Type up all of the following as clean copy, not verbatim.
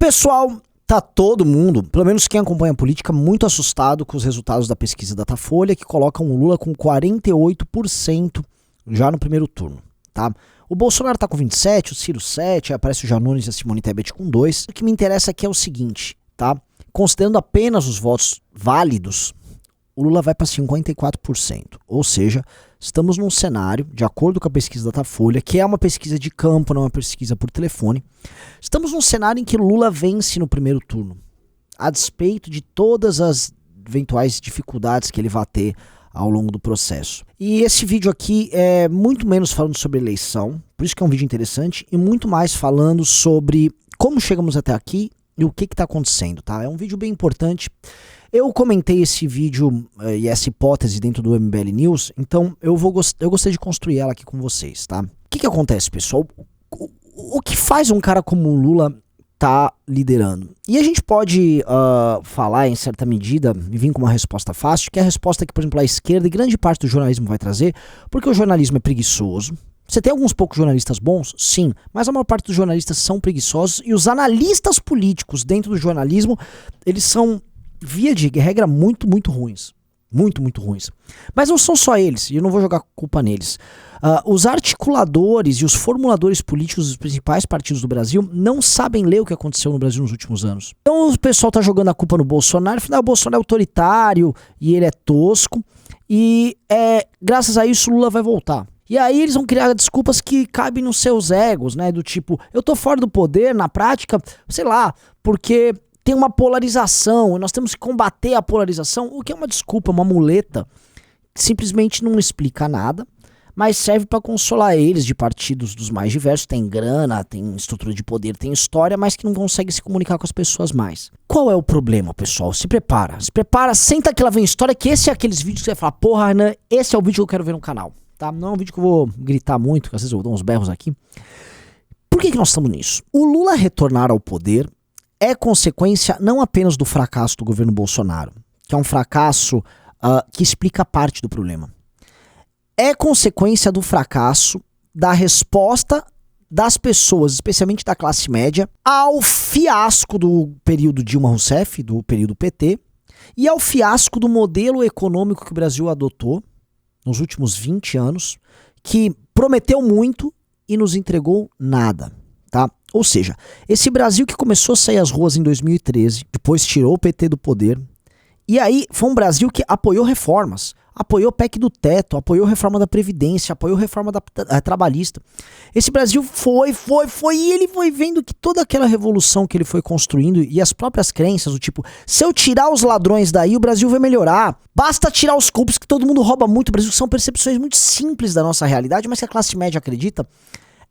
Pessoal, tá todo mundo, pelo menos quem acompanha a política, muito assustado com os resultados da pesquisa Datafolha, que colocam o Lula com 48% já no primeiro turno, tá? O Bolsonaro tá com 27%, o Ciro 7%, aí aparece o Janones e a Simone Tebet com 2%. O que me interessa aqui é o seguinte, tá? Considerando apenas os votos válidos, o Lula vai para 54%. Ou seja, estamos num cenário, de acordo com a pesquisa Datafolha, que é uma pesquisa de campo, não é uma pesquisa por telefone, estamos num cenário em que Lula vence no primeiro turno, a despeito de todas as eventuais dificuldades que ele vai ter ao longo do processo. E esse vídeo aqui é muito menos falando sobre eleição, por isso que é um vídeo interessante, e muito mais falando sobre como chegamos até aqui e o que está acontecendo, tá? É um vídeo bem importante. Eu comentei esse vídeo e essa hipótese dentro do MBL News, então eu gostei de construir ela aqui com vocês, tá? O que acontece, pessoal? O que faz um cara como o Lula tá liderando? E a gente pode falar em certa medida e vir com uma resposta fácil, que é a resposta que, por exemplo, a esquerda e grande parte do jornalismo vai trazer, porque o jornalismo é preguiçoso. Você tem alguns poucos jornalistas bons? Sim, mas a maior parte dos jornalistas são preguiçosos e os analistas políticos dentro do jornalismo, eles são, via de regra, muito ruins. Muito ruins. Mas não são só eles, e eu não vou jogar culpa neles. Os articuladores e os formuladores políticos dos principais partidos do Brasil não sabem ler o que aconteceu no Brasil nos últimos anos. Então o pessoal tá jogando a culpa no Bolsonaro, afinal o Bolsonaro é autoritário e ele é tosco, e graças a isso o Lula vai voltar. E aí eles vão criar desculpas que cabem nos seus egos, né? Do tipo, eu tô fora do poder, na prática, sei lá, porque tem uma polarização, e nós temos que combater a polarização, o que é uma desculpa, uma muleta, que simplesmente não explica nada, mas serve para consolar eles de partidos dos mais diversos, tem grana, tem estrutura de poder, tem história, mas que não conseguem se comunicar com as pessoas mais. Qual é o problema, pessoal? Se prepara, senta que lá vem história, que esse é aqueles vídeos que você vai falar, porra, Renan, esse é o vídeo que eu quero ver no canal. Tá? Não é um vídeo que eu vou gritar muito, que às vezes eu dou uns berros aqui. Por que nós estamos nisso? O Lula retornar ao poder é consequência não apenas do fracasso do governo Bolsonaro, que é um fracasso que explica parte do problema. É consequência do fracasso da resposta das pessoas, especialmente da classe média, ao fiasco do período Dilma Rousseff, do período PT, e ao fiasco do modelo econômico que o Brasil adotou nos últimos 20 anos, que prometeu muito e nos entregou nada, tá? Ou seja, esse Brasil que começou a sair às ruas em 2013, depois tirou o PT do poder, e aí foi um Brasil que apoiou reformas, apoiou o PEC do teto, apoiou a reforma da Previdência, apoiou a reforma trabalhista. Esse Brasil foi, e ele foi vendo que toda aquela revolução que ele foi construindo e as próprias crenças, do tipo, se eu tirar os ladrões daí, o Brasil vai melhorar. Basta tirar os corruptos, que todo mundo rouba muito. O Brasil são percepções muito simples da nossa realidade, mas que a classe média acredita.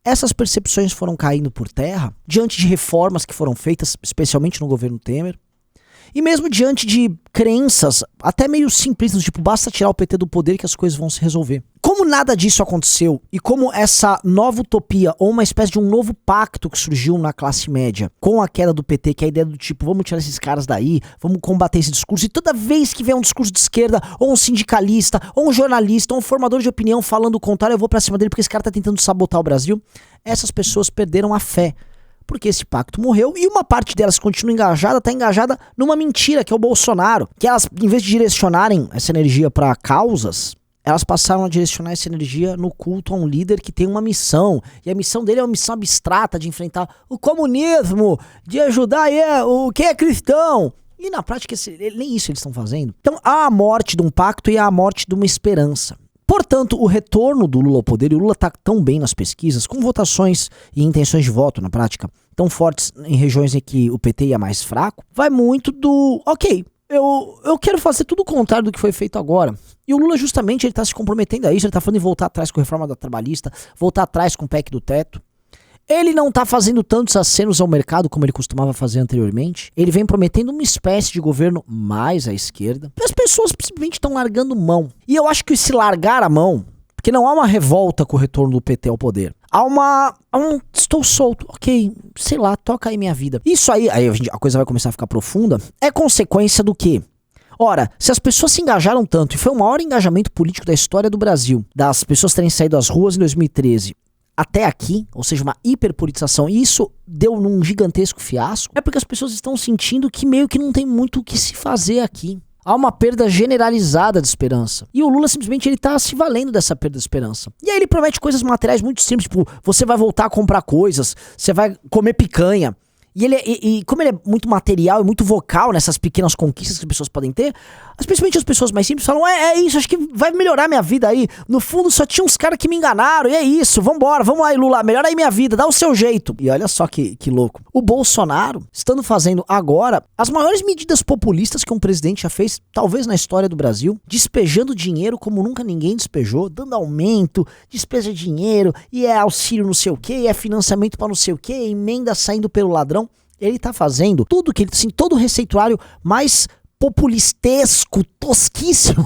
Essas percepções foram caindo por terra diante de reformas que foram feitas, especialmente no governo Temer. E mesmo diante de crenças até meio simplistas, tipo, basta tirar o PT do poder que as coisas vão se resolver. Como nada disso aconteceu e como essa nova utopia ou uma espécie de um novo pacto que surgiu na classe média com a queda do PT, que é a ideia do tipo, vamos tirar esses caras daí, vamos combater esse discurso, e toda vez que vem um discurso de esquerda, ou um sindicalista, ou um jornalista, ou um formador de opinião falando o contrário, eu vou pra cima dele porque esse cara tá tentando sabotar o Brasil, essas pessoas perderam a fé. Porque esse pacto morreu e uma parte delas continua engajada, tá engajada numa mentira, que é o Bolsonaro. Que elas, em vez de direcionarem essa energia para causas, elas passaram a direcionar essa energia no culto a um líder que tem uma missão. E a missão dele é uma missão abstrata de enfrentar o comunismo, de ajudar o que é cristão. E na prática, nem isso eles estão fazendo. Então há a morte de um pacto e há a morte de uma esperança. Portanto, o retorno do Lula ao poder, e o Lula está tão bem nas pesquisas, com votações e intenções de voto, na prática, tão fortes em regiões em que o PT ia mais fraco, vai muito do, ok, eu quero fazer tudo o contrário do que foi feito agora. E o Lula justamente ele está se comprometendo a isso, ele está falando em voltar atrás com a reforma da trabalhista, voltar atrás com o PEC do teto. Ele não tá fazendo tantos acenos ao mercado como ele costumava fazer anteriormente. Ele vem prometendo uma espécie de governo mais à esquerda. E as pessoas simplesmente estão largando mão. E eu acho que se largar a mão, porque não há uma revolta com o retorno do PT ao poder. Há estou solto, ok, sei lá, toca aí minha vida. Isso aí a coisa vai começar a ficar profunda, é consequência do quê? Ora, se as pessoas se engajaram tanto, e foi o maior engajamento político da história do Brasil, das pessoas terem saído às ruas em 2013, até aqui, ou seja, uma hiperpolitização, e isso deu num gigantesco fiasco, é porque as pessoas estão sentindo que meio que não tem muito o que se fazer aqui. Há uma perda generalizada de esperança. E o Lula simplesmente ele tá se valendo dessa perda de esperança. E aí ele promete coisas materiais muito simples, tipo, você vai voltar a comprar coisas, você vai comer picanha. E como ele é muito material e muito vocal nessas pequenas conquistas que as pessoas podem ter, especialmente as pessoas mais simples falam, é isso, acho que vai melhorar minha vida aí. No fundo só tinha uns caras que me enganaram, e é isso, vambora, vamos aí Lula, melhora aí minha vida, dá o seu jeito. E olha só que louco. O Bolsonaro, estando fazendo agora as maiores medidas populistas que um presidente já fez, talvez na história do Brasil, despejando dinheiro como nunca ninguém despejou, dando aumento, despeja dinheiro, e é auxílio não sei o que, e é financiamento pra não sei o que, emenda saindo pelo ladrão. Ele tá fazendo tudo que ele, assim, todo o receituário mais populistesco, tosquíssimo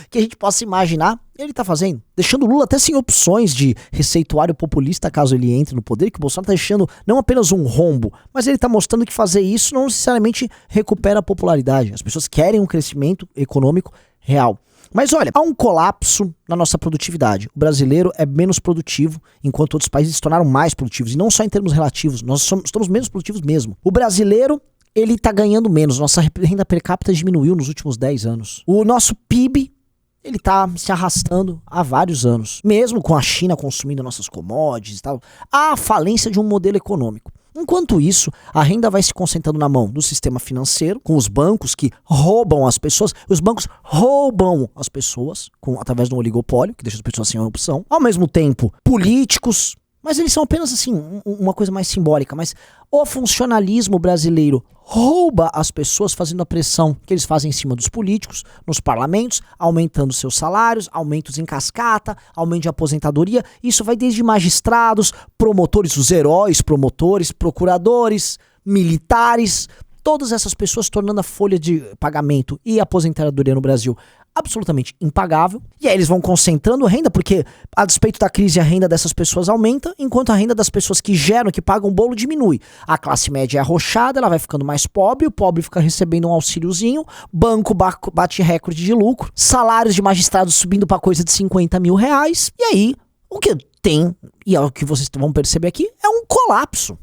que a gente possa imaginar, ele tá fazendo. Deixando o Lula até sem opções de receituário populista caso ele entre no poder, que o Bolsonaro tá deixando não apenas um rombo, mas ele tá mostrando que fazer isso não necessariamente recupera a popularidade. As pessoas querem um crescimento econômico real. Mas olha, há um colapso na nossa produtividade. O brasileiro é menos produtivo, enquanto outros países se tornaram mais produtivos. E não só em termos relativos, nós estamos menos produtivos mesmo. O brasileiro, ele tá ganhando menos. Nossa renda per capita diminuiu nos últimos 10 anos. O nosso PIB, ele tá se arrastando há vários anos. Mesmo com a China consumindo nossas commodities e tal, há a falência de um modelo econômico. Enquanto isso, a renda vai se concentrando na mão do sistema financeiro, com os bancos que roubam as pessoas. Os bancos roubam as pessoas através de um oligopólio, que deixa as pessoas sem opção. Ao mesmo tempo, políticos, mas eles são apenas assim, uma coisa mais simbólica. Mas o funcionalismo brasileiro rouba as pessoas fazendo a pressão que eles fazem em cima dos políticos, nos parlamentos, aumentando seus salários, aumentos em cascata, aumento de aposentadoria. Isso vai desde magistrados, promotores, os heróis promotores, procuradores, militares, todas essas pessoas tornando a folha de pagamento e aposentadoria no Brasil absolutamente impagável. E aí eles vão concentrando renda, porque a despeito da crise a renda dessas pessoas aumenta, enquanto a renda das pessoas que geram, que pagam o bolo, diminui. A classe média é arrochada, ela vai ficando mais pobre, o pobre fica recebendo um auxíliozinho, banco bate recorde de lucro, salários de magistrados subindo pra coisa de 50 mil reais, e aí o que tem, e é o que vocês vão perceber aqui, é um colapso.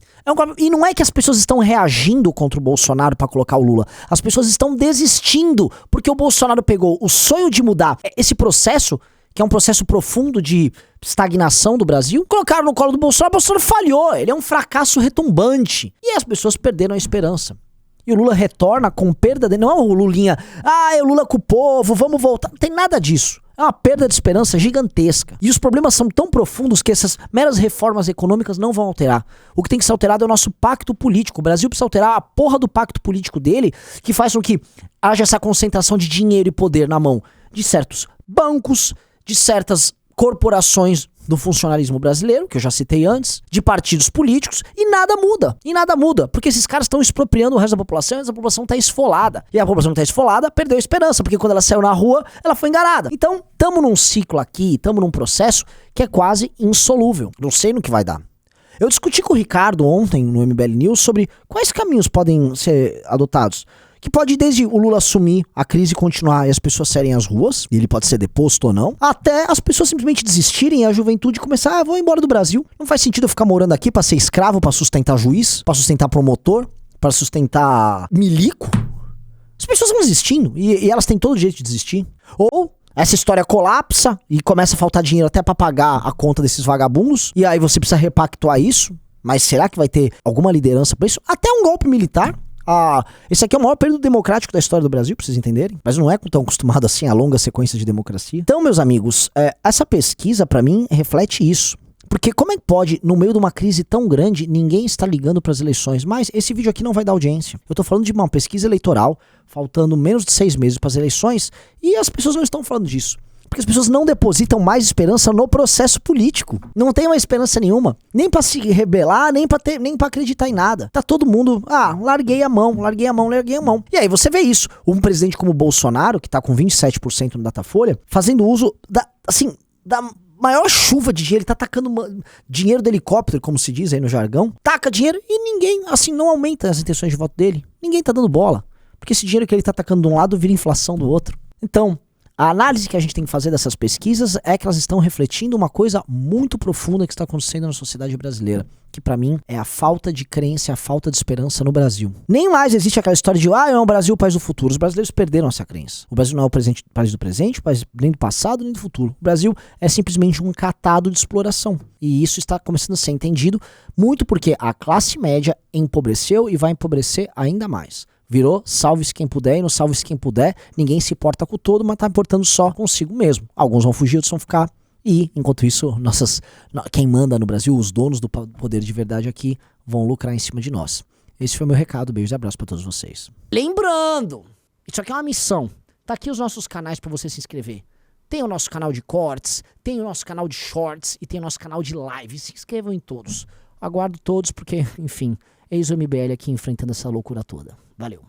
E não é que as pessoas estão reagindo contra o Bolsonaro para colocar o Lula. As pessoas estão desistindo porque o Bolsonaro pegou o sonho de mudar esse processo, que é um processo profundo de estagnação do Brasil, colocaram no colo do Bolsonaro. O Bolsonaro falhou, ele é um fracasso retumbante. E as pessoas perderam a esperança. E o Lula retorna com perda dele. Não é o Lulinha, é o Lula com o povo, vamos voltar. Não tem nada disso. É uma perda de esperança gigantesca. E os problemas são tão profundos que essas meras reformas econômicas não vão alterar. O que tem que ser alterado é o nosso pacto político. O Brasil precisa alterar a porra do pacto político dele, que faz com que haja essa concentração de dinheiro e poder na mão de certos bancos, de certas corporações do funcionalismo brasileiro, que eu já citei antes, de partidos políticos, e nada muda. E nada muda, porque esses caras estão expropriando o resto da população, e a população tá esfolada. E a população que tá esfolada perdeu a esperança, porque quando ela saiu na rua, ela foi enganada. Então, tamo num ciclo aqui, tamo num processo que é quase insolúvel. Não sei no que vai dar. Eu discuti com o Ricardo ontem no MBL News sobre quais caminhos podem ser adotados. Que pode ir desde o Lula assumir a crise e continuar e as pessoas saírem às ruas, e ele pode ser deposto ou não, até as pessoas simplesmente desistirem e a juventude começar, vou embora do Brasil. Não faz sentido eu ficar morando aqui pra ser escravo, pra sustentar juiz, pra sustentar promotor, pra sustentar milico. As pessoas vão desistindo e elas têm todo o direito de desistir. Ou essa história colapsa e começa a faltar dinheiro até pra pagar a conta desses vagabundos, e aí você precisa repactuar isso, mas será que vai ter alguma liderança pra isso? Até um golpe militar. Esse aqui é o maior período democrático da história do Brasil, pra vocês entenderem. Mas não é tão acostumado assim a longa sequência de democracia. Então, meus amigos, essa pesquisa, pra mim, reflete isso. Porque como é que pode, no meio de uma crise tão grande, ninguém está ligando pras eleições? Mas esse vídeo aqui não vai dar audiência. Eu tô falando de uma pesquisa eleitoral, faltando menos de 6 meses pras eleições, e as pessoas não estão falando disso. Porque as pessoas não depositam mais esperança no processo político. Não tem mais esperança nenhuma. Nem pra se rebelar, nem pra acreditar em nada. Tá todo mundo, larguei a mão. E aí você vê isso. Um presidente como o Bolsonaro, que tá com 27% no Datafolha, fazendo uso da maior chuva de dinheiro. Ele tá tacando dinheiro do helicóptero, como se diz aí no jargão. Taca dinheiro e ninguém, não aumenta as intenções de voto dele. Ninguém tá dando bola. Porque esse dinheiro que ele tá tacando de um lado vira inflação do outro. Então, A análise que a gente tem que fazer dessas pesquisas é que elas estão refletindo uma coisa muito profunda que está acontecendo na sociedade brasileira, que pra mim é a falta de crença, a falta de esperança no Brasil. Nem mais existe aquela história de, é um Brasil, país do futuro. Os brasileiros perderam essa crença. O Brasil não é o país do presente, nem do passado, nem do futuro. O Brasil é simplesmente um catado de exploração. E isso está começando a ser entendido muito porque a classe média empobreceu e vai empobrecer ainda mais. Virou salve-se quem puder e não salve-se quem puder. Ninguém se importa com o todo, mas tá importando só consigo mesmo. Alguns vão fugir, outros vão ficar. E, enquanto isso, quem manda no Brasil, os donos do poder de verdade aqui, vão lucrar em cima de nós. Esse foi o meu recado. Beijos e abraços pra todos vocês. Lembrando, isso aqui é uma missão. Tá aqui os nossos canais pra você se inscrever. Tem o nosso canal de cortes, tem o nosso canal de shorts e tem o nosso canal de live. Se inscrevam em todos. Aguardo todos porque, enfim, eis o MBL aqui enfrentando essa loucura toda. Valeu.